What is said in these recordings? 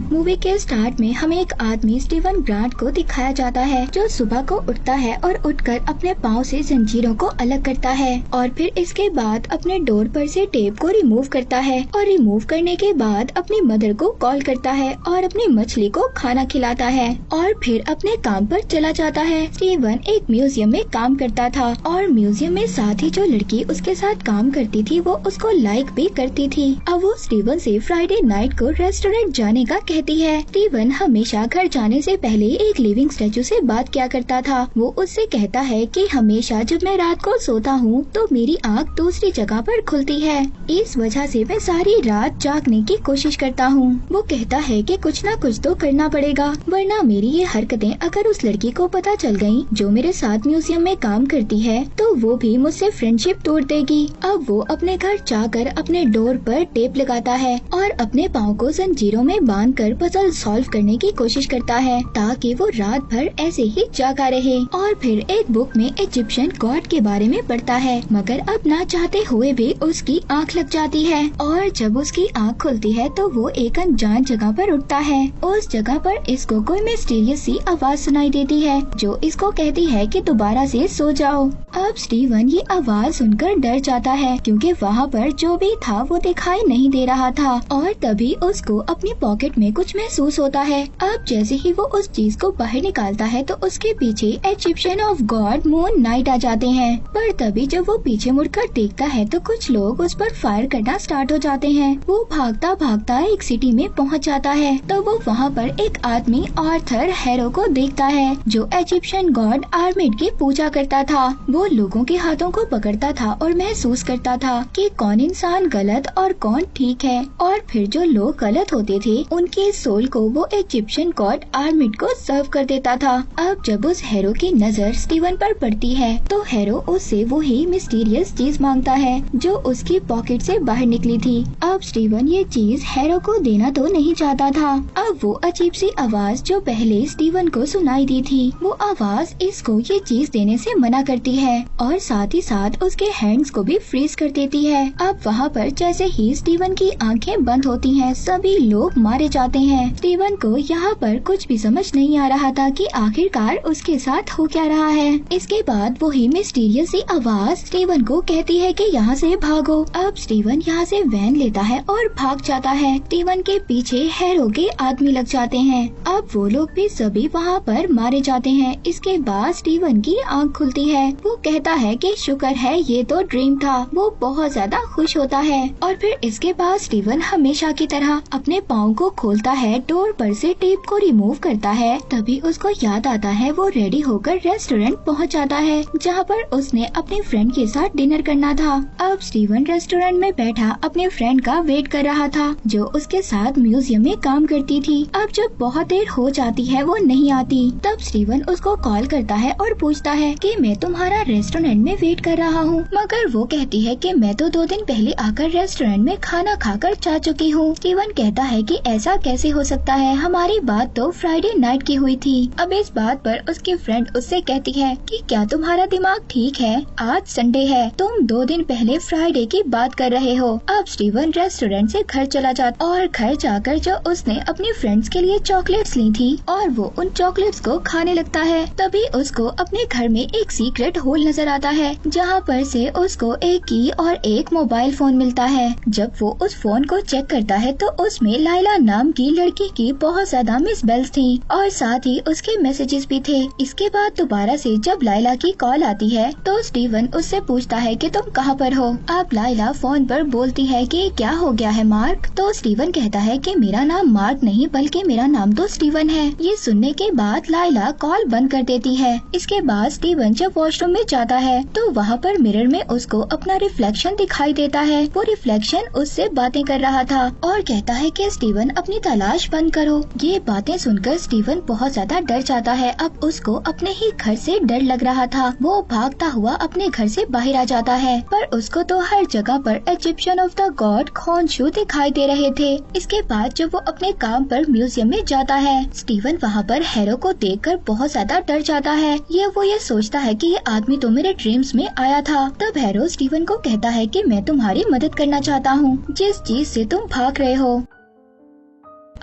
Movie के start में हमें एक आदमी स्टीवन ग्रांट को दिखाया जाता है जो सुबह को उठता है और उठकर अपने पाँव से जंजीरों को अलग करता है और फिर इसके बाद अपने डोर पर से टेप को रिमूव करता है और रिमूव करने के बाद अपनी मदर को कॉल करता है और अपनी मछली को खाना खिलाता है और फिर अपने काम पर चला जाता है। स्टीवन एक म्यूजियम में काम करता था और म्यूजियम में साथ ही जो लड़की उसके साथ काम करती थी वो उसको लाइक भी करती थी। अब वो स्टीवन से फ्राइडे नाइट को रेस्टोरेंट जाने का कहती है। स्टीवन हमेशा घर जाने से पहले एक लिविंग स्टैचू से बात किया करता था। वो उससे कहता है कि हमेशा जब मैं रात को सोता हूँ तो मेरी आँख दूसरी जगह पर खुलती है, इस वजह से मैं सारी रात जागने की कोशिश करता हूँ। वो कहता है कि कुछ ना कुछ तो करना पड़ेगा वरना मेरी ये हरकतें अगर उस लड़की को पता चल गयी जो मेरे साथ म्यूजियम में काम करती है तो वो भी मुझसे फ्रेंडशिप तोड़ देगी। अब वो अपने घर जाकर अपने डोर पर टेप लगाता है और अपने पाँव को जंजीरों में बांधकर पजल सॉल्व करने की कोशिश करता है ताकि वो रात भर ऐसे ही जागा रहे। और फिर एक बुक में इजिप्शियन गॉड के बारे में पढ़ता है मगर अब ना चाहते हुए भी उसकी आंख लग जाती है और जब उसकी आंख खुलती है तो वो एक अनजान जगह पर उठता है। उस जगह पर इसको कोई मिस्टीरियस सी आवाज सुनाई देती है जो इसको कहती है कि दोबारा से सो जाओ। अब स्टीवन ये आवाज सुनकर डर जाता है क्योंकि वहाँ पर जो भी था वो दिखाई नहीं दे रहा था और तभी उसको अपनी पॉकेट में कुछ महसूस होता है। अब जैसे ही वो उस चीज को बाहर निकालता है तो उसके पीछे Egyptian of god moon night आ जाते हैं। पर तभी जब वो पीछे मुड़कर देखता है तो कुछ लोग उस पर फायर करना स्टार्ट हो जाते हैं। वो भागता भागता एक सिटी में पहुंच जाता है तो वो वहाँ पर एक आदमी आर्थर हैरो को देखता है जो इजिप्शियन गॉड आर्मिड की पूजा करता था। वो लोगों के हाथों को पकड़ता था और महसूस करता था कि कौन इंसान गलत और कौन ठीक है और फिर जो लोग गलत होते थे उनके सोल को वो इजिप्शियन गॉड आर्मिड को सर्व कर देता था। अब जब उस हैरो की नजर स्टीवन पर पड़ती है तो हैरो उससे वही मिस्टीरियस चीज मांगता है जो उसकी पॉकेट से बाहर निकली थी। अब स्टीवन ये चीज हैरो को देना तो नहीं चाहता था। अब वो अजीब सी आवाज जो पहले स्टीवन को सुनाई दी थी वो आवाज इसको ये चीज देने से मना करती है और साथ ही साथ उसके हैंड्स को भी फ्रीज कर देती है। अब वहाँ पर जैसे ही स्टीवन की आंखें बंद होती हैं सभी लोग मारे जाते हैं। स्टीवन को यहाँ पर कुछ भी समझ नहीं आ रहा था कि आखिरकार उसके साथ हो क्या रहा है। इसके बाद वही मिस्टीरियस सी आवाज स्टीवन को कहती है कि यहाँ से भागो। अब स्टीवन यहाँ से वैन लेता है और भाग जाता है। स्टीवन के पीछे हैरो के आदमी लग जाते हैं। अब वो लोग भी सभी वहाँ पर मारे जाते हैं। इसके बाद स्टीवन की आँख खुलती है। वो कहता है कि शुक्र है ये तो ड्रीम था। वो बहुत ज्यादा खुश होता है और फिर इसके बाद स्टीवन हमेशा की तरह अपने पाँव को खोलता है, डोर पर से टेप को रिमूव करता है। तभी उसको याद आता है वो रेडी होकर रेस्टोरेंट पहुंच जाता है जहां पर उसने अपने फ्रेंड के साथ डिनर करना था। अब स्टीवन रेस्टोरेंट में बैठा अपने फ्रेंड का वेट कर रहा था जो उसके साथ म्यूजियम में काम करती थी। अब जब बहुत देर हो जाती है वो नहीं आती तब स्टीवन उसको कॉल करता है और पूछता है कि मैं तुम्हारा रेस्टोरेंट में वेट कर रहा हूँ। मगर वो कहती है कि मैं तो 2 दिन पहले आकर रेस्टोरेंट में खाना खाकर जा चुकी हूँ। स्टीवन कहता है कि ऐसा कैसे हो सकता है, हमारी बात तो फ्राइडे नाइट की हुई थी। अब इस बात पर उसकी फ्रेंड उससे कहती है कि क्या तुम्हारा दिमाग ठीक है, आज संडे है, तुम 2 दिन पहले फ्राइडे की बात कर रहे हो। अब स्टीवन रेस्टोरेंट से घर चला जाता और घर जाकर जो उसने अपनी फ्रेंड्स के लिए चॉकलेट्स ली थी और वो उन चॉकलेट्स को खाने लगता है। तभी उसको अपने घर में एक सीक्रेट होल नजर आता है जहाँ पर से उसको एक की और एक मोबाइल फोन मिलता है। जब वो उस फोन को चेक करता है तो उसमें लाइला नाम की लड़की की बहुत ज्यादा मिस बेल्स थी और साथ ही उसके मैसेजेस भी थे। इसके बाद दोबारा से जब लाइला की कॉल आती है तो स्टीवन उससे पूछता है कि तुम कहाँ पर हो। अब लाइला फोन पर बोलती है कि क्या हो गया है मार्क। तो स्टीवन कहता है कि मेरा नाम मार्क नहीं बल्कि मेरा नाम तो स्टीवन है। ये सुनने के बाद लाइला कॉल बंद कर देती है। इसके बाद स्टीवन जब वॉशरूम में जाता है तो वहाँ पर मिरर में उसको अपना रिफ्लेक्शन दिखाई देता है। वो रिफ्लेक्शन उससे बातें कर रहा था और कहता है कि स्टीवन अपनी तलाश बंद करो। ये बातें सुनकर स्टीवन बहुत ज्यादा डर जाता है। अब उसको अपने ही घर से डर लग रहा था। वो भागता हुआ अपने घर से बाहर आ जाता है पर उसको तो हर जगह पर इजिप्शियन ऑफ द गॉड खोंशू दिखाई दे रहे थे। इसके बाद जब वो अपने काम पर म्यूजियम में जाता है स्टीवन वहाँ पर हैरो को देखकर बहुत ज्यादा डर जाता है। वो सोचता है कि ये आदमी तो मेरे ड्रीम्स में आया था। तब हैरो स्टीवन को कहता है कि मैं तुम्हारी मदद करना चाहता हूँ जिस चीज से तुम भाग रहे हो।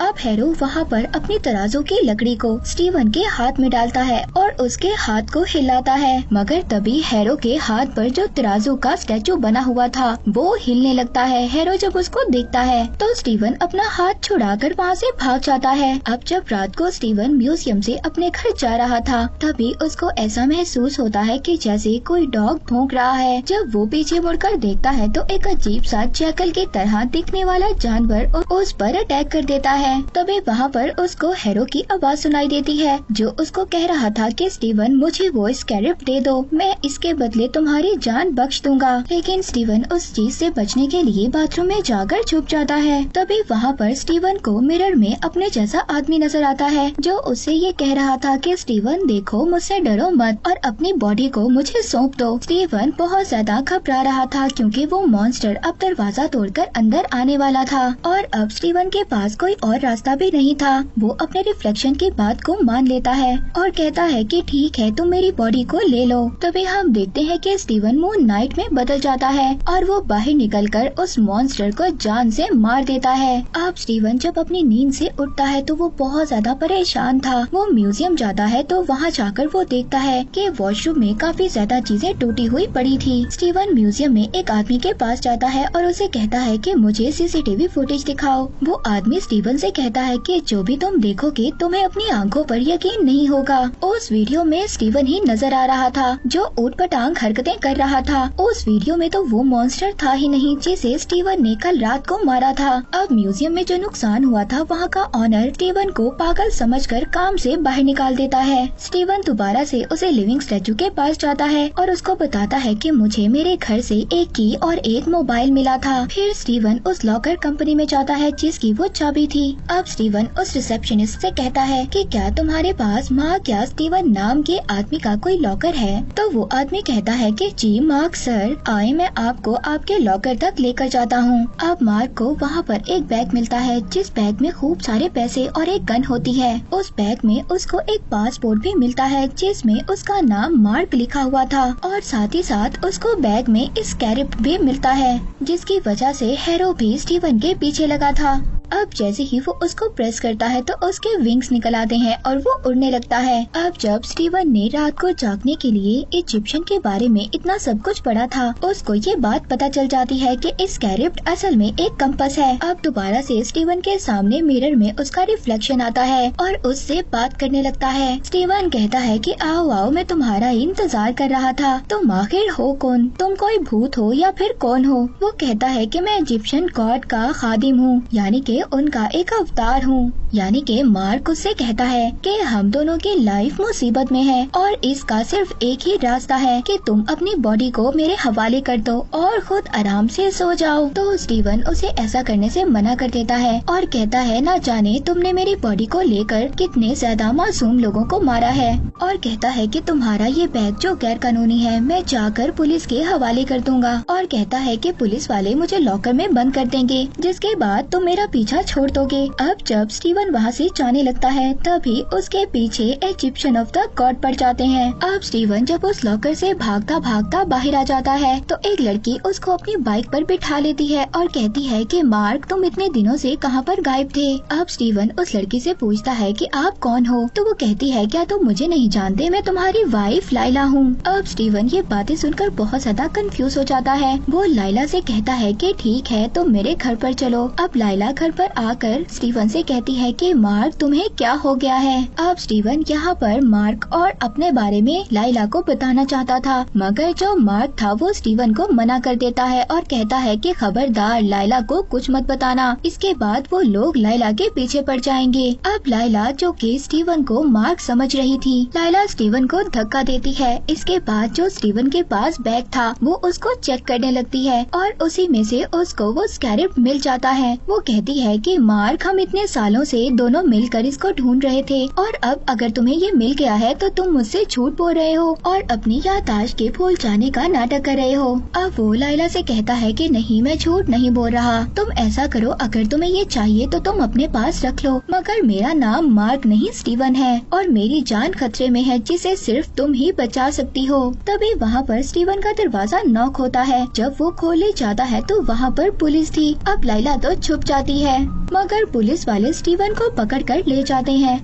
अब हैरो वहाँ पर अपनी तराजू की लकड़ी को स्टीवन के हाथ में डालता है और उसके हाथ को हिलाता है, मगर तभी हैरो के हाथ पर जो तराजू का स्टैचू बना हुआ था वो हिलने लगता है। हैरो जब उसको देखता है तो स्टीवन अपना हाथ छुड़ाकर वहाँ से भाग जाता है। अब जब रात को स्टीवन म्यूजियम से अपने घर जा रहा था तभी उसको ऐसा महसूस होता है कि जैसे कोई डॉग भौंक रहा है। जब वो पीछे मुड़कर देखता है तो एक अजीब सा जैकल की तरह दिखने वाला जानवर उस पर अटैक कर देता है। तभी वहाँ पर उसको हैरो की आवाज सुनाई देती है जो उसको कह रहा था कि स्टीवन मुझे वो स्कैरिप दे दो, मैं इसके बदले तुम्हारी जान बख्श दूंगा। लेकिन स्टीवन उस चीज से बचने के लिए बाथरूम में जाकर छुप जाता है। तभी वहाँ पर स्टीवन को मिरर में अपने जैसा आदमी नजर आता है जो उससे ये कह रहा था कि स्टीवन देखो मुझसे डरो मत और अपनी बॉडी को मुझे सौंप दो। स्टीवन बहुत ज्यादा घबरा रहा था क्योंकि वो मॉन्स्टर अब दरवाजा तोड़कर अंदर आने वाला था और अब स्टीवन के पास कोई और रास्ता भी नहीं था। वो अपने रिफ्लेक्शन की बात को मान लेता है और कहता है कि ठीक है तुम मेरी बॉडी को ले लो। तभी हम देखते हैं कि स्टीवन मून नाइट में बदल जाता है और वो बाहर निकलकर उस मॉन्स्टर को जान से मार देता है। अब स्टीवन जब अपनी नींद से उठता है तो वो बहुत ज्यादा परेशान था। वो म्यूजियम जाता है तो वहाँ जाकर वो देखता है कि वॉशरूम में काफी ज्यादा चीजें टूटी हुई पड़ी थी। स्टीवन म्यूजियम में एक आदमी के पास जाता है और उसे कहता है कि मुझे सीसीटीवी फुटेज दिखाओ। वो आदमी स्टीवन से कहता है कि जो भी तुम देखोगे तुम्हें अपनी आंखों पर यकीन नहीं होगा। उस वीडियो में स्टीवन ही नजर आ रहा था जो ऊटपटांग हरकतें कर रहा था। उस वीडियो में तो वो मॉन्स्टर था ही नहीं जिसे स्टीवन ने कल रात को मारा था। अब म्यूजियम में जो नुकसान हुआ था वहाँ का ऑनर स्टीवन को पागल समझकर काम से बाहर निकाल देता है। स्टीवन दोबारा से उसे लिविंग स्टैचू के पास जाता है और उसको बताता है कि मुझे मेरे घर से एक की और एक मोबाइल मिला था। फिर स्टीवन उस लॉकर कंपनी में जाता है जिसकी वो चाबी थी। अब स्टीवन उस रिसेप्शनिस्ट से कहता है कि क्या तुम्हारे पास मार्क या स्टीवन नाम के आदमी का कोई लॉकर है? तो वो आदमी कहता है कि जी मार्क सर, आए मैं आपको आपके लॉकर तक लेकर जाता हूँ। अब मार्क को वहाँ पर एक बैग मिलता है जिस बैग में खूब सारे पैसे और एक गन होती है। उस बैग में उसको एक पासपोर्ट भी मिलता है जिसमें उसका नाम मार्क लिखा हुआ था और साथ ही साथ उसको बैग में स्कैरिप भी मिलता है जिसकी वजह से हैरो भी स्टीवन के पीछे लगा था। अब जैसे ही वो उसको प्रेस करता है तो उसके विंग्स निकल आते हैं और वो उड़ने लगता है। अब जब स्टीवन ने रात को जागने के लिए इजिप्शियन के बारे में इतना सब कुछ पढ़ा था उसको ये बात पता चल जाती है कि इस स्कैरिप्ट असल में एक कंपास है। अब दोबारा से स्टीवन के सामने मिरर में उसका रिफ्लेक्शन आता है और उससे बात करने लगता है। स्टीवन कहता है कि आओ आओ, मैं तुम्हारा इंतजार कर रहा था। तुम आखिर हो कौन? तुम कोई भूत हो या फिर कौन हो? वो कहता है कि मैं इजिप्शियन गॉड का खादिम हूँ, यानी कि उनका एक अवतार हूँ। यानी कि मार्क उससे कहता है कि हम दोनों की लाइफ मुसीबत में है और इसका सिर्फ एक ही रास्ता है कि तुम अपनी बॉडी को मेरे हवाले कर दो और खुद आराम से सो जाओ। तो स्टीवन उसे ऐसा करने से मना कर देता है और कहता है ना जाने तुमने मेरी बॉडी को लेकर कितने ज्यादा मासूम लोगों को मारा है, और कहता है कि तुम्हारा ये बैग जो गैर कानूनी है मैं जाकर पुलिस के हवाले कर दूंगा, और कहता है कि पुलिस वाले मुझे लॉकर में बंद कर देंगे जिसके बाद तुम मेरा पीछा छोड़ दोगे। अब जब स्टीवन वहाँ से जाने लगता है तभी उसके पीछे इजिप्शियन ऑफ द गॉड पड़ जाते हैं। अब स्टीवन जब उस लॉकर से भागता भागता बाहर आ जाता है तो एक लड़की उसको अपनी बाइक पर बिठा लेती है और कहती है कि मार्क तुम इतने दिनों से कहाँ पर गायब थे? अब स्टीवन उस लड़की से पूछता है कि आप कौन हो? तो वो कहती है क्या तुम मुझे नहीं जानते, मैं तुम्हारी वाइफ लाइला हूँ। अब स्टीवन ये बातें सुनकर बहुत ज्यादा कंफ्यूज हो जाता है। वो लाइला से कहता है कि ठीक है तुम मेरे घर पर चलो। अब लाइला घर पर आकर स्टीवन से कहती है कि मार्क तुम्हें क्या हो गया है? अब स्टीवन यहाँ पर मार्क और अपने बारे में लाइला को बताना चाहता था, मगर जो मार्क था वो स्टीवन को मना कर देता है और कहता है कि खबरदार लाइला को कुछ मत बताना, इसके बाद वो लोग लाइला के पीछे पड़ जाएंगे। अब लाइला जो कि स्टीवन को मार्क समझ रही थी, लाइला स्टीवन को धक्का देती है। इसके बाद जो स्टीवन के पास बैग था वो उसको चेक करने लगती है और उसी में से उसको वो स्कैरिप मिल जाता है। वो कहती है कि मार्क हम इतने सालों से दोनों मिलकर इसको ढूंढ रहे थे और अब अगर तुम्हें ये मिल गया है तो तुम मुझसे झूठ बोल रहे हो और अपनी याददाश्त के भूल जाने का नाटक कर रहे हो। अब वो लाइला से कहता है कि नहीं मैं झूठ नहीं बोल रहा, तुम ऐसा करो अगर तुम्हें ये चाहिए तो तुम अपने पास रख लो, मगर मेरा नाम मार्क नहीं स्टीवन है और मेरी जान खतरे में है जिसे सिर्फ तुम ही बचा सकती हो। तभी वहाँ पर स्टीवन का दरवाजा नॉक होता है। जब वो खोले जाता है तो वहाँ पर पुलिस थी। अब लाइला तो छुप जाती है है, मगर पुलिस वाले स्टीवन को पकड़कर ले जाते हैं।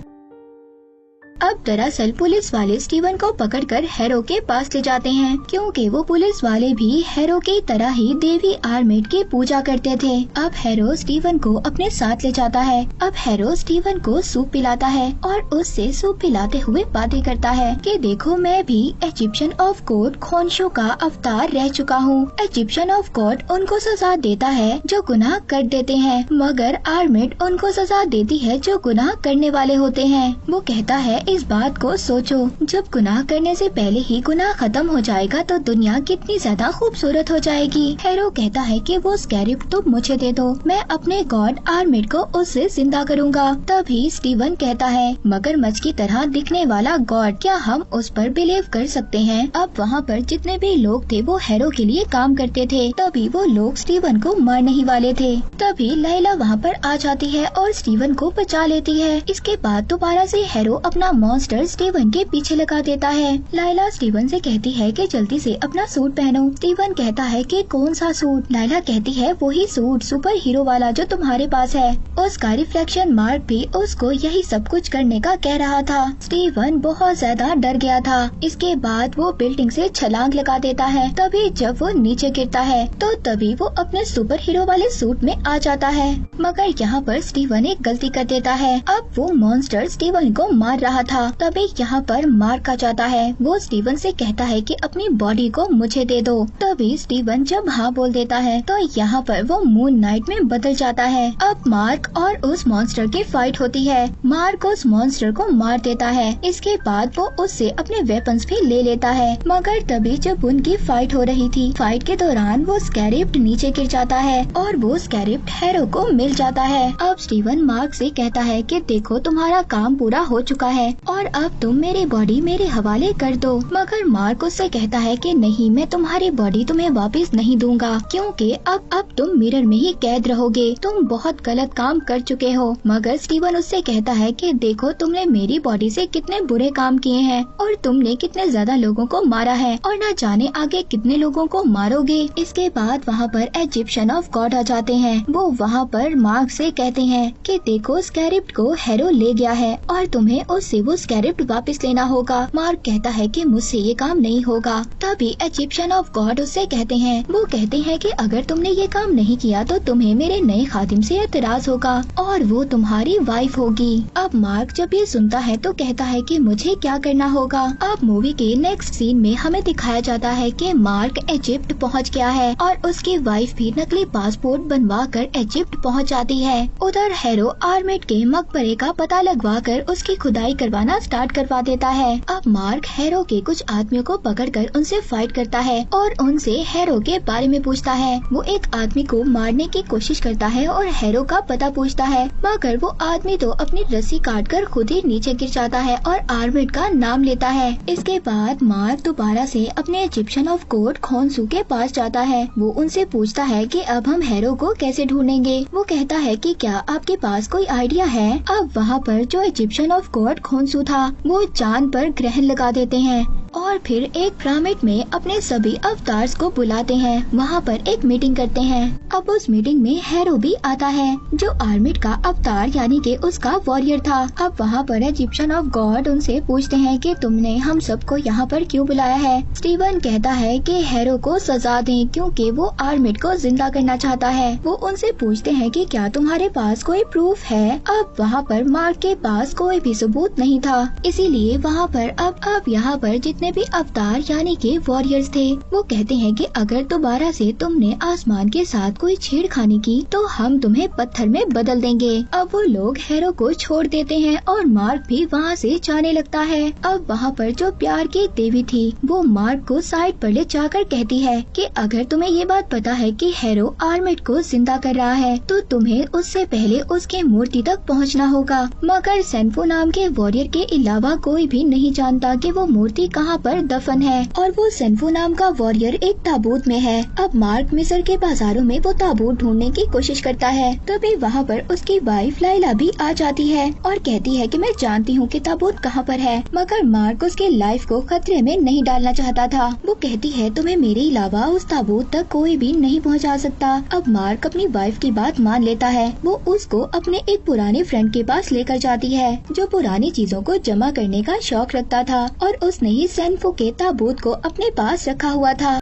अब दरअसल पुलिस वाले स्टीवन को पकड़कर हैरो के पास ले जाते हैं, क्योंकि वो पुलिस वाले भी हैरो की तरह ही देवी आर्मिड की पूजा करते थे। अब हैरो स्टीवन को अपने साथ ले जाता है। अब हैरो स्टीवन को सूप पिलाता है और उससे सूप पिलाते हुए बातें करता है कि देखो, मैं भी इजिप्शियन ऑफ गॉड खोंसू का अवतार रह चुका हूँ। इजिप्शियन ऑफ गॉड उनको सजा देता है जो गुनाह कर देते हैं, मगर आर्मिड उनको सजा देती है जो गुनाह करने वाले होते हैं। वो कहता है, इस बात को सोचो, जब गुनाह करने से पहले ही गुनाह खत्म हो जाएगा तो दुनिया कितनी ज्यादा खूबसूरत हो जाएगी। हैरो कहता है कि वो स्कैरिब तुम मुझे दे दो, मैं अपने गॉड आर्मिड को उससे जिंदा करूंगा। तभी स्टीवन कहता है, मगरमच्छ की तरह दिखने वाला गॉड, क्या हम उस पर बिलीव कर सकते हैं? अब वहाँ पर जितने भी लोग थे वो हैरो के लिए काम करते थे, तभी वो लोग स्टीवन को मारने ही वाले थे। तभी लैला वहाँ पर आ जाती है और स्टीवन को बचा लेती है। इसके बाद दोबारा से हैरो अपना मॉन्स्टर स्टीवन के पीछे लगा देता है। लाइला स्टीवन से कहती है कि जल्दी से अपना सूट पहनो। स्टीवन कहता है कि कौन सा सूट? लाइला कहती है, वही सूट सुपर हीरो वाला जो तुम्हारे पास है। उसका रिफ्लेक्शन मार्क भी उसको यही सब कुछ करने का कह रहा था। स्टीवन बहुत ज्यादा डर गया था। इसके बाद वो बिल्डिंग से छलांग लगा देता है। तभी जब वो नीचे गिरता है तो तभी वो अपने सुपर हीरो वाले सूट में आ जाता है, मगर यहाँ पर स्टीवन एक गलती कर देता है। अब वो मॉन्स्टर स्टीवन को मार रहा था, तभी यहाँ पर मार्क आ जाता है। वो स्टीवन से कहता है कि अपनी बॉडी को मुझे दे दो। तभी स्टीवन जब हाँ बोल देता है तो यहाँ पर वो मून नाइट में बदल जाता है। अब मार्क और उस मॉन्स्टर की फाइट होती है। मार्क उस मॉन्स्टर को मार देता है। इसके बाद वो उससे अपने वेपन्स भी ले लेता है, मगर तभी जब उनकी फाइट हो रही थी, फाइट के दौरान वो स्कैरिप्ड नीचे गिर जाता है और वो स्कैरिप्ड हैरो को मिल जाता है। अब स्टीवन मार्क से कहता है कि देखो, तुम्हारा काम पूरा हो चुका है और अब तुम मेरी बॉडी मेरे हवाले कर दो। मगर मार्क उससे कहता है कि नहीं, मैं तुम्हारी बॉडी तुम्हें वापस नहीं दूंगा, क्योंकि अब तुम मिरर में ही कैद रहोगे। तुम बहुत गलत काम कर चुके हो। मगर स्टीवन उससे कहता है कि देखो, तुमने मेरी बॉडी से कितने बुरे काम किए हैं और तुमने कितने ज्यादा लोगों को मारा है और न जाने आगे कितने लोगों को मारोगे। इसके बाद वहाँ पर इजिप्शियन ऑफ गॉड आ जाते हैं। वो वहाँ पर मार्क से कहते हैं कि देखो, स्कैरिप्ड को हैरो ले गया है और तुम्हें उससे वो स्कैरिप्ड वापस लेना होगा। मार्क कहता है कि मुझसे ये काम नहीं होगा। तभी इजिप्शियन ऑफ गॉड उससे कहते हैं, वो कहते हैं कि अगर तुमने ये काम नहीं किया तो तुम्हें मेरे नए खादिम से एतराज होगा और वो तुम्हारी वाइफ होगी। अब मार्क जब ये सुनता है तो कहता है कि मुझे क्या करना होगा। अब मूवी के नेक्स्ट सीन में हमें दिखाया जाता है कि मार्क इजिप्ट पहुंच गया है और उसकी वाइफ भी नकली पासपोर्ट बनवा कर इजिप्ट पहुंच जाती है। उधर हैरो आर्मिड के मकबरे का पता लगवा कर उसकी खुदाई करवाना स्टार्ट करवा देता है। अब मार्क हैरो के कुछ आदमियों को पकड़कर उनसे फाइट करता है और उनसे हैरो के बारे में पूछता है। वो एक आदमी को मारने की कोशिश करता है और हैरो का पता पूछता है, मगर वो आदमी तो अपनी रस्सी काटकर खुद ही नीचे गिर जाता है और आर्मिड का नाम लेता है। इसके बाद मार्क दोबारा से अपने इजिप्शियन ऑफ गॉड खोंसू के पास जाता है। वो उनसे पूछता है कि अब हम हैरो को कैसे ढूंढेंगे। वो कहता है कि क्या आपके पास कोई आइडिया है। अब वहाँ पर जो इजिप्शियन ऑफ गॉड खोंसू था वो चांद पर ग्रहण लगा देते हैं और फिर एक पिरामिड में अपने सभी अवतार्स को बुलाते हैं। वहाँ पर एक मीटिंग करते हैं। अब उस मीटिंग में हैरो भी आता है जो आर्मिड का अवतार यानी कि उसका वॉरियर था। अब वहाँ पर इजिप्शियन ऑफ गॉड उनसे पूछते हैं कि तुमने हम सबको यहाँ पर क्यों बुलाया है। स्टीवन कहता है कि हैरो को सजा दें क्योंकि वो आर्मिड को जिंदा करना चाहता है। वो उनसे पूछते हैं कि क्या तुम्हारे पास कोई प्रूफ है। अब वहाँ पर मार्क के पास कोई भी सबूत नहीं था, इसीलिए वहाँ पर अब यहाँ पर जितने भी अवतार यानी कि वॉरियर्स थे वो कहते हैं कि अगर दोबारा से तुमने आसमान के साथ कोई छेड़खानी की तो हम तुम्हें पत्थर में बदल देंगे। अब वो लोग हैरो को छोड़ देते हैं और मार्क भी वहाँ से जाने लगता है। अब वहाँ पर जो प्यार की देवी थी वो मार्क को साइड पर ले जाकर कहती है कि अगर तुम्हें ये बात पता है कि हैरो आर्मिड को जिंदा कर रहा है तो तुम्हें उससे पहले उसके मूर्ति तक पहुँचना होगा। मगर सेनफो नाम के वॉरियर के अलावा कोई भी नहीं जानता कि वो मूर्ति कहाँ वहाँ पर दफन है और वो सेनफू नाम का वॉरियर एक ताबूत में है। अब मार्क मिस्र के बाजारों में वो ताबूत ढूंढने की कोशिश करता है। तभी वहाँ पर उसकी वाइफ लाइला भी आ जाती है और कहती है कि मैं जानती हूँ कि ताबूत कहाँ पर है, मगर मार्क उसके लाइफ को खतरे में नहीं डालना चाहता था। वो कहती है तुम्हें मेरे अलावा उस ताबूत तक कोई भी नहीं पहुँचा सकता। अब मार्क अपनी वाइफ की बात मान लेता है। वो उसको अपने एक पुराने फ्रेंड के पास लेकर जाती है जो पुरानी चीजों को जमा करने का शौक रखता था और उसने ही सेनफू के ताबूत को अपने पास रखा हुआ था।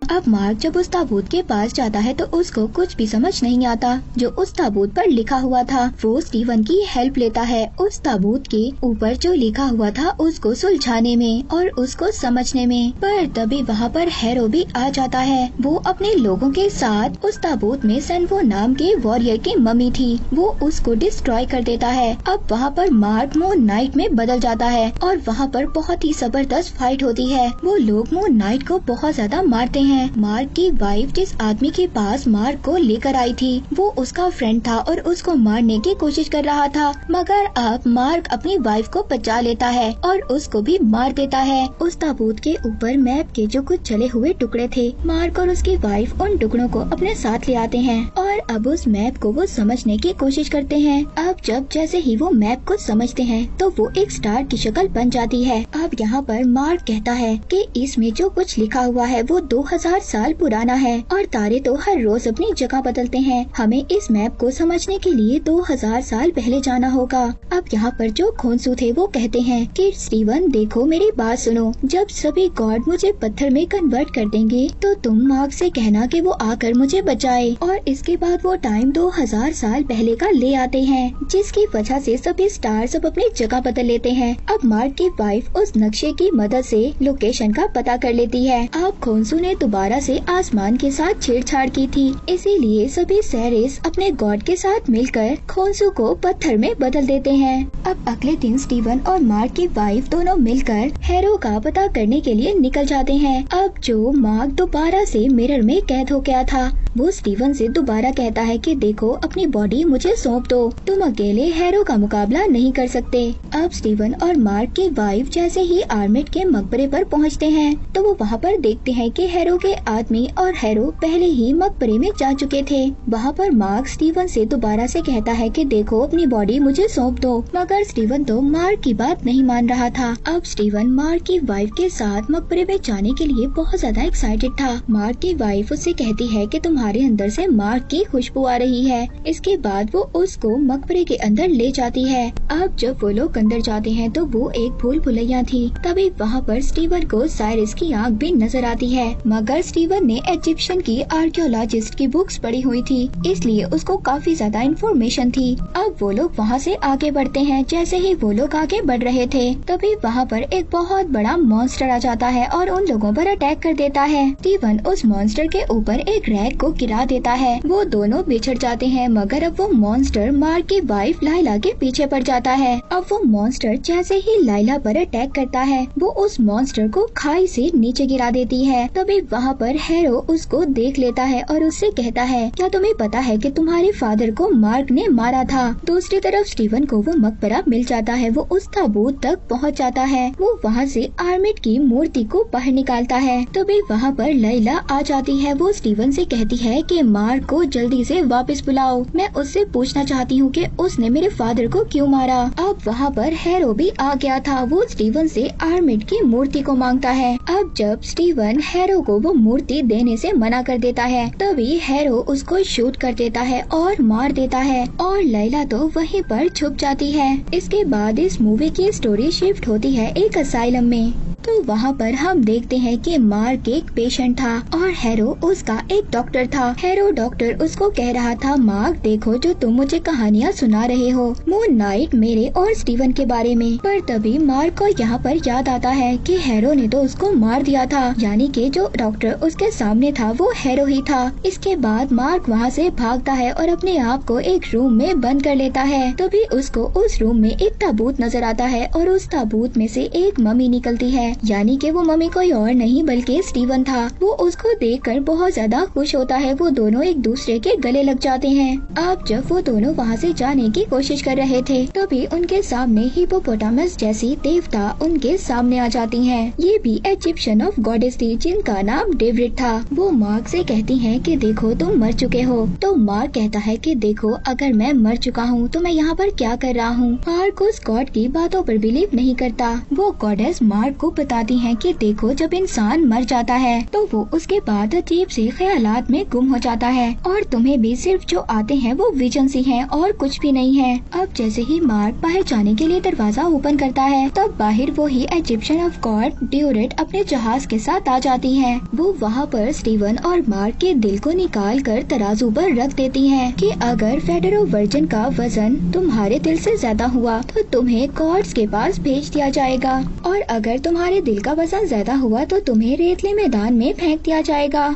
अब मार्क जब उस ताबूत के पास जाता है तो उसको कुछ भी समझ नहीं आता जो उस ताबूत पर लिखा हुआ था। वो स्टीवन की हेल्प लेता है उस ताबूत के ऊपर जो लिखा हुआ था उसको सुलझाने में और उसको समझने में। पर तभी वहाँ पर हैरो भी आ जाता है। वो अपने लोगों के साथ उस ताबूत में सेनफू नाम के वॉरियर की मम्मी थी, वो उसको डिस्ट्रॉय कर देता है। अब वहाँ पर मार्क मून नाइट में बदल जाता है और वहाँ पर बहुत ही जबरदस्त फाइट होती है। वो लोग मून नाइट को बहुत ज्यादा मारते हैं। मार्क की वाइफ जिस आदमी के पास मार्क को लेकर आई थी वो उसका फ्रेंड था और उसको मारने की कोशिश कर रहा था, मगर अब मार्क अपनी वाइफ को बचा लेता है और उसको भी मार देता है। उस ताबूत के ऊपर मैप के जो कुछ जले हुए टुकड़े थे, मार्क और उसकी वाइफ उन टुकड़ों को अपने साथ ले आते हैं और अब उस मैप को वो समझने की कोशिश करते हैं। अब जैसे ही वो मैप को समझते हैं तो वो एक स्टार की शक्ल बन जाती है। अब यहाँ पर मार्क कहता है कि इसमें जो कुछ लिखा हुआ है वो 2000 साल पुराना है और तारे तो हर रोज अपनी जगह बदलते हैं। हमें इस मैप को समझने के लिए 2000 साल पहले जाना होगा। अब यहाँ पर जो खोंसू थे वो कहते हैं कि स्टीवन देखो मेरी बात सुनो, जब सभी गॉड मुझे पत्थर में कन्वर्ट कर देंगे तो तुम मार्क से कहना कि वो आकर मुझे बचाए। और इसके बाद वो टाइम 2000 साल पहले का ले आते हैं जिसकी वजह से सभी स्टार्स अब अपनी जगह बदल लेते हैं। अब मार्क की वाइफ उस नक्शे की मदद से लोकेशन का पता कर लेती है। अब खोंसू ने दोबारा से आसमान के साथ छेड़छाड़ की थी, इसीलिए सभी सैरेस अपने गॉड के साथ मिलकर खोंसू को पत्थर में बदल देते हैं। अब अगले दिन स्टीवन और मार्क की वाइफ दोनों मिलकर हैरो का पता करने के लिए निकल जाते हैं। अब जो मार्क दोबारा से मिरर में कैद हो गया था वो स्टीवन से दोबारा कहता है कि देखो अपनी बॉडी मुझे सौंप दो, तुम अकेले हैरो का मुकाबला नहीं कर सकते। अब स्टीवन और मार्क की वाइफ जैसे ही आर्मिट के मकबरे पर पहुंचते हैं तो वो वहाँ पर देखते हैं कि हैरो के आदमी और हैरो पहले ही मकबरे में जा चुके थे। वहाँ पर मार्क स्टीवन से दोबारा से कहता है कि देखो अपनी बॉडी मुझे सौंप दो, मगर स्टीवन तो मार्क की बात नहीं मान रहा था। अब स्टीवन मार्क की वाइफ के साथ मकबरे में जाने के लिए बहुत ज्यादा एक्साइटेड था। मार्क की वाइफ उससे कहती है कि तुम्हारे अंदर से मार्क की खुशबू आ रही है। इसके बाद वो उसको मकबरे के अंदर ले जाती है। अब जब वो लोग अंदर जाते हैं तो वो एक भूल भुलैया थी। तभी वहाँ पर स्टीवन को साइरस की आंख भी नजर आती है, मगर स्टीवन ने इजिप्शियन की आर्कियोलॉजिस्ट की बुक्स पढ़ी हुई थी, इसलिए उसको काफी ज्यादा इन्फॉर्मेशन थी। अब वो लोग वहाँ से आगे बढ़ते हैं। जैसे ही वो लोग आगे बढ़ रहे थे तभी वहाँ पर एक बहुत बड़ा मॉन्स्टर आ जाता है और उन लोगों पर अटैक कर देता है। स्टीवन उस मॉन्स्टर के ऊपर एक रैक को गिरा देता है। वो दोनों बिछड़ जाते हैं, मगर अब वो मॉन्स्टर मार्क की वाइफ लाइला के पीछे पड़ जाता है। अब वो मॉन्स्टर जैसे ही लाइला पर अटैक करता है वो उस मॉन्स्टर को खाई से नीचे गिरा देती है। तभी वहाँ पर हैरो उसको देख लेता है और उससे कहता है क्या तुम्हें पता है कि तुम्हारे फादर को मार्क ने मारा था। दूसरी तरफ स्टीवन को वो मकबरा मिल जाता है। वो उस ताबूत तक पहुँच जाता है। वो वहाँ से आर्मिट की मूर्ति को बाहर निकालता है। तभी वहाँ पर लैला आ जाती है। वो स्टीवन से कहती है कि मार्क को जल्दी से वापस बुलाओ, मैं उससे पूछना चाहती हूँ कि उसने मेरे फादर को क्यों मारा। अब वहाँ पर हैरो भी आ गया था। वो स्टीवन से आर्मिट की मूर्ति को मांगता है। अब जब स्टीवन हैरो को वो मूर्ति देने से मना कर देता है तभी हैरो उसको शूट कर देता है और मार देता है और लैला तो वहीं पर छुप जाती है। इसके बाद इस मूवी की स्टोरी शिफ्ट होती है एक असाइलम में। तो वहाँ पर हम देखते हैं कि मार्क एक पेशेंट था और हैरो उसका एक डॉक्टर था। हैरो डॉक्टर उसको कह रहा था मार्क देखो जो तुम मुझे कहानियाँ सुना रहे हो मून नाइट मेरे और स्टीवन के बारे में। पर तभी मार्क को यहाँ पर याद आता है कि हैरो ने तो उसको मार दिया था, यानी कि जो डॉक्टर उसके सामने था वो हैरो ही था। इसके बाद मार्क वहाँ से भागता है और अपने आप को एक रूम में बंद कर लेता है। तभी उसको उस रूम में एक ताबूत नजर आता है और उस ताबूत में से एक मम्मी निकलती है। यानी कि वो मम्मी कोई और नहीं बल्कि स्टीवन था। वो उसको देखकर बहुत ज्यादा खुश होता है। वो दोनों एक दूसरे के गले लग जाते हैं। अब जब वो दोनों वहाँ से जाने की कोशिश कर रहे थे तभी उनके सामने हिप्पोपोटामस जैसी देवता उनके सामने आ जाती हैं। ये भी इजिप्शियन ऑफ गॉडेस थी जिनका नाम डेविड था। वो मार्क से कहती हैं कि देखो तुम मर चुके हो। तो मार्क कहता है कि देखो अगर मैं मर चुका हूँ तो मैं यहाँ पर क्या कर रहा हूँ। मार्क उस गॉड की बातों पर बिलीव नहीं करता। वो गॉडेस मार्क को बताती हैं कि देखो जब इंसान मर जाता है तो वो उसके बाद अजीब से ख्यालात में गुम हो जाता है और तुम्हें भी सिर्फ जो आते हैं वो विजन ही हैं और कुछ भी नहीं है। अब जैसे ही मार्क बाहर जाने के लिए दरवाजा ओपन करता है तब बाहर वो ही इजिप्शियन ऑफ गॉड ड्यूरेट अपने जहाज के साथ आ जाती है। वो वहाँ पर स्टीवन और मार्क के दिल को निकाल कर तराजू पर रख देती है कि अगर फेडरो वर्जिन का वजन तुम्हारे दिल से ज्यादा हुआ तो तुम्हें गॉड्स के पास भेज दिया जाएगा और अगर तुम्हारे दिल का वजन ज्यादा हुआ तो तुम्हें रेतले मैदान में फेंक दिया जाएगा।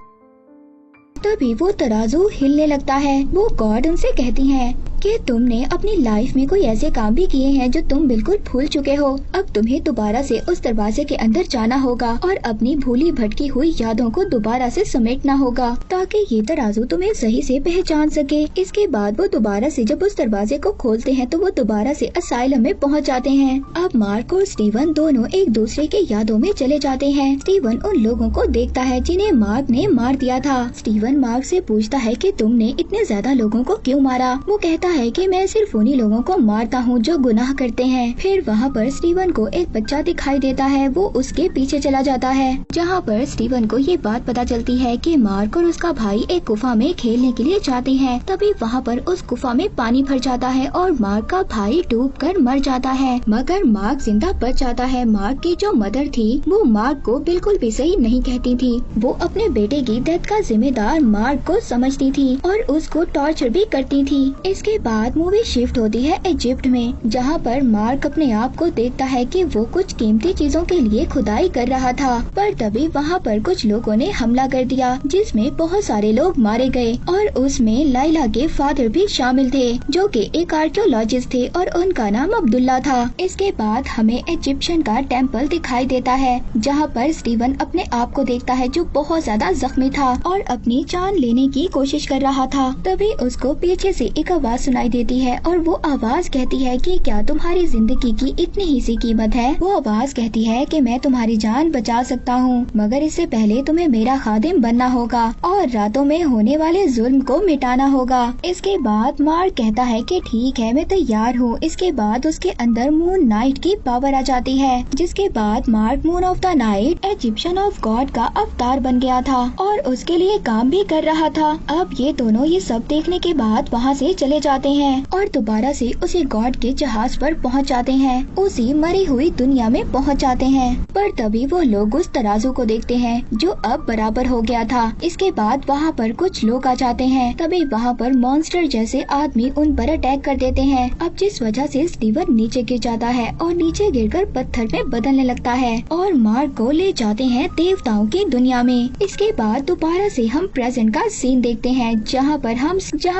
तभी वो तराजू हिलने लगता है। वो गॉड उनसे कहती हैं कि तुमने अपनी लाइफ में कोई ऐसे काम भी किए हैं जो तुम बिल्कुल भूल चुके हो। अब तुम्हें दोबारा से उस दरवाजे के अंदर जाना होगा और अपनी भूली भटकी हुई यादों को दोबारा से समेटना होगा ताकि ये तराजू तुम्हें सही से पहचान सके। इसके बाद वो दोबारा से जब उस दरवाजे को खोलते हैं तो वो दोबारा से असाइलम में पहुंच जाते हैं। अब मार्क और स्टीवन दोनों एक दूसरे के यादों में चले जाते हैं। स्टीवन उन लोगों को देखता है जिन्हें मार्क ने मार दिया था। स्टीवन मार्क से पूछता है कि तुमने इतने ज्यादा लोगों को क्यों मारा। वो कहता है कि मैं सिर्फ उन्हीं लोगों को मारता हूँ जो गुनाह करते हैं। फिर वहाँ पर स्टीवन को एक बच्चा दिखाई देता है। वो उसके पीछे चला जाता है जहाँ पर स्टीवन को ये बात पता चलती है कि मार्क और उसका भाई एक गुफा में खेलने के लिए जाते हैं। तभी वहाँ पर उस गुफा में पानी भर जाता है और मार्क का भाई डूबकर मर जाता है मगर मार्क जिंदा बच जाता है। मार्क की जो मदर थी वो मार्क को बिल्कुल भी सही नहीं कहती थी। वो अपने बेटे की डेथ का जिम्मेदार मार्क को समझती थी और उसको टॉर्चर भी करती थी। इसके बाद मूवी शिफ्ट होती है इजिप्ट में जहाँ पर मार्क अपने आप को देखता है कि वो कुछ कीमती चीजों के लिए खुदाई कर रहा था। पर तभी वहाँ पर कुछ लोगों ने हमला कर दिया जिसमें बहुत सारे लोग मारे गए और उसमें लाइला के फादर भी शामिल थे जो कि एक आर्कियोलॉजिस्ट थे और उनका नाम अब्दुल्ला था। इसके बाद हमें इजिप्शियन का टेम्पल दिखाई देता है जहाँ पर स्टीवन अपने आप को देखता है जो बहुत ज्यादा जख्मी था और अपनी जान लेने की कोशिश कर रहा था। तभी उसको पीछे से एक आवाज सुनाई देती है और वो आवाज कहती है कि क्या तुम्हारी जिंदगी की इतनी ही सी कीमत है। वो आवाज कहती है कि मैं तुम्हारी जान बचा सकता हूँ मगर इससे पहले तुम्हें मेरा खादिम बनना होगा और रातों में होने वाले जुल्म को मिटाना होगा। इसके बाद मार्क कहता है कि ठीक है मैं तैयार हूँ। इसके बाद उसके अंदर मून नाइट की पावर आ जाती है जिसके बाद mark moon of the night Egyptian of God का अवतार बन गया था और उसके लिए काम भी कर रहा था। अब ये दोनों ये सब देखने के बाद वहाँ से चले जाते हैं और दोबारा से उसी गॉड के जहाज पर पहुँच जाते हैं। उसी मरी हुई दुनिया में पहुँच जाते हैं। पर तभी वो लोग उस तराजू को देखते हैं जो अब बराबर हो गया था। इसके बाद वहाँ पर कुछ लोग आ जाते हैं। तभी वहाँ पर मॉन्स्टर जैसे आदमी उन पर अटैक कर देते हैं। अब जिस वजह से स्टीवन नीचे गिर जाता है और नीचे गिरकर पत्थर में बदलने लगता है और मार्क को ले जाते हैं देवताओं की दुनिया में। इसके बाद दोबारा से हम प्रेजेंट का सीन देखते हैं जहाँ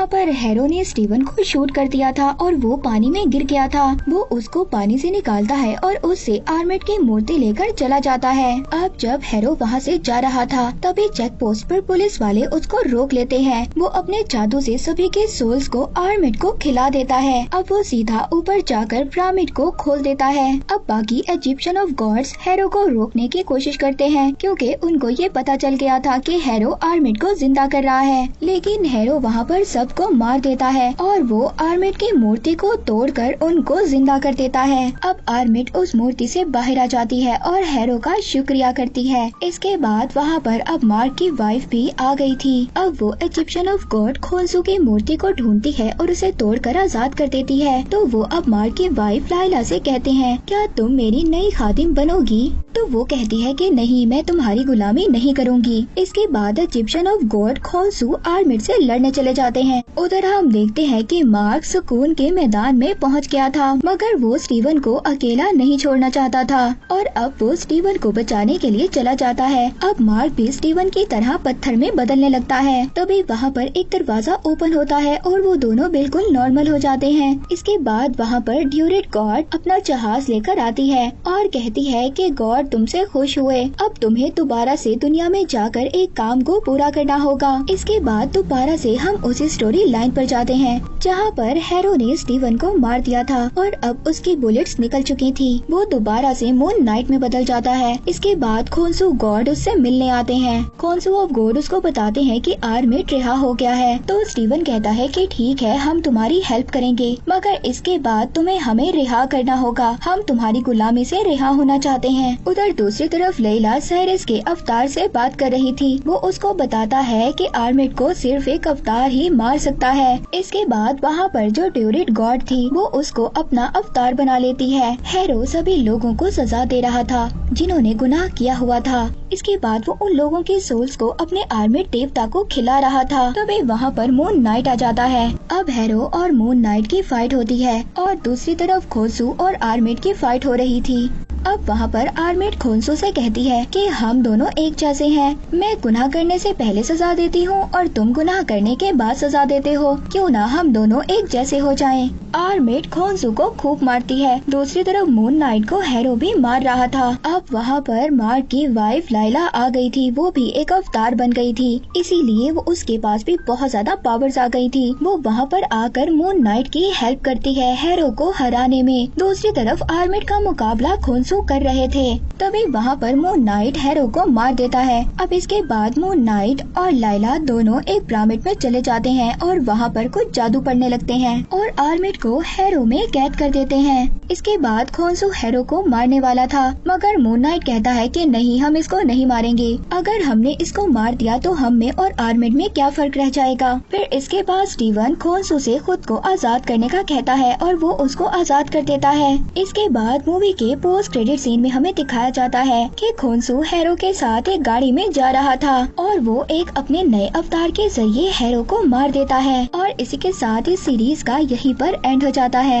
पर हेरो ने स्टीवन को शूट कर दिया था और वो पानी में गिर गया था। वो उसको पानी से निकालता है और उससे आर्मेट की मूर्ति लेकर चला जाता है। अब जब हेरो वहाँ से जा रहा था तभी चेक पोस्ट पर पुलिस वाले उसको रोक लेते हैं। वो अपने जादू से सभी के सोल्स को आर्मेट को खिला देता है। अब वो सीधा ऊपर जाकर पिरामिड को खोल देता है। अब बाकी इजिप्शियन ऑफ गॉड्स हेरो को रोकने की कोशिश करते हैं क्योंकि उनको ये पता चल गया था कि हेरो आर्मेट को जिंदा कर रहा है। लेकिन हेरो वहाँ पर सबको मार देता है और वो आर्मेट की मूर्ति को तोड़कर उनको जिंदा कर देता है। अब आर्मेट उस मूर्ति से बाहर आ जाती है और हेरो का शुक्रिया करती है। इसके बाद वहाँ पर अब मार्क की वाइफ भी आ गई थी। अब वो इजिप्शियन ऑफ गॉड खोंसू की मूर्ति को ढूंढती है और उसे तोड़कर आजाद कर देती है। तो वो अब मार्क की वाइफ लाइला से कहते हैं क्या तुम मेरी नई खादिम बनोगी। तो वो कहती है कि नहीं मैं तुम्हारी गुलामी नहीं करूंगी। इसके बाद इजिप्शियन ऑफ गॉड खोंसू आर्मेट से लड़ने चले जाते हैं। उधर हम देखते हैं कि मार्क सुकून के मैदान में पहुंच गया था मगर वो स्टीवन को अकेला नहीं छोड़ना चाहता था और अब वो स्टीवन को बचाने के लिए चला जाता है। अब मार्क भी स्टीवन की तरह पत्थर में बदलने लगता है। तभी वहाँ पर एक दरवाजा ओपन होता है और वो दोनों बिल्कुल नॉर्मल हो जाते हैं। इसके बाद वहाँ पर ड्यूरेट गॉड अपना जहाज लेकर आती है और कहती है कि गॉड तुमसे खुश हुए। अब तुम्हें दोबारा से दुनिया में जाकर एक काम को पूरा करना होगा। इसके बाद दोबारा से हम उसी स्टोरी लाइन पर जाते हैं जहाँ पर हैरो ने स्टीवन को मार दिया था और अब उसकी बुलेट्स निकल चुकी थी। वो दोबारा से मून नाइट में बदल जाता है। इसके बाद खोन्सू गॉड उससे मिलने आते हैं। खोन्सू ऑफ गॉड उसको बताते हैं कि आर्मिट रिहा हो गया है। तो स्टीवन कहता है कि ठीक है, हम तुम्हारी हेल्प करेंगे, मगर इसके बाद तुम्हें हमें रिहा करना होगा। हम तुम्हारी गुलामी से रिहा होना चाहते हैं। उधर दूसरी तरफ लैला साइरस के अवतार से बात कर रही थी। वो उसको बताता है कि आर्मिट को सिर्फ एक अवतार ही मार सकता है। इसके बाद वहाँ पर जो ड्यूरिट गॉड थी वो उसको अपना अवतार बना लेती है। हैरो सभी लोगों को सजा दे रहा था जिन्होंने गुनाह किया हुआ था। इसके बाद वो उन लोगों की सोल्स को अपने आर्मिट देवता को खिला रहा था। तभी वहाँ पर मून नाइट आ जाता है। अब हैरो और मून नाइट की फाइट होती है और दूसरी तरफ खोन्सू और आर्मिट की फाइट हो रही थी। अब वहाँ पर आर्मिट खोन्सू से कहती है कि हम दोनों एक जैसे हैं। मैं गुनाह करने से पहले सजा देती हूँ और तुम गुनाह करने के बाद सजा देते हो। क्यों ना हम दोनों एक जैसे हो जाएं। आर्मिट खोन्सू को खूब मारती है। दूसरी तरफ मून नाइट को हैरो भी मार रहा था। अब वहाँ पर मार्क की वाइफ लाइला आ गई थी। वो भी एक अवतार बन गई थी, इसीलिए वो उसके पास भी बहुत ज्यादा पावर्स आ गई थी। वो वहाँ पर आकर मून नाइट की हेल्प करती है हैरो को हराने में। दूसरी तरफ आर्मिट का मुकाबला खोन्सू कर रहे थे। तभी वहाँ पर मून नाइट हैरो को मार देता है। अब इसके बाद मून नाइट और लाइला दोनों एक पिरामिड में चले जाते हैं और वहाँ पर कुछ जादू पढ़ने लगते हैं और आर्मिट को हैरो में कैद कर देते हैं। इसके बाद खोन्सू हैरो को मारने वाला था, मगर मून नाइट कहता है कि नहीं, हम इसको नहीं मारेंगे। अगर हमने इसको मार दिया तो हम में और आर्मिट में क्या फर्क रह जाएगा। फिर इसके बाद स्टीवन खोन्सू से खुद को आजाद करने का कहता है और वो उसको आजाद कर देता है। इसके बाद मूवी के पोस्ट क्रेडिट सीन में हमें दिखाया जाता है कि खोन्सू हैरो के साथ एक गाड़ी में जा रहा था और वो एक अपने नए अवतार के जरिए हैरो को मार देता है। और इसी के साथ इस सीरीज का यहीं पर एंड हो जाता है।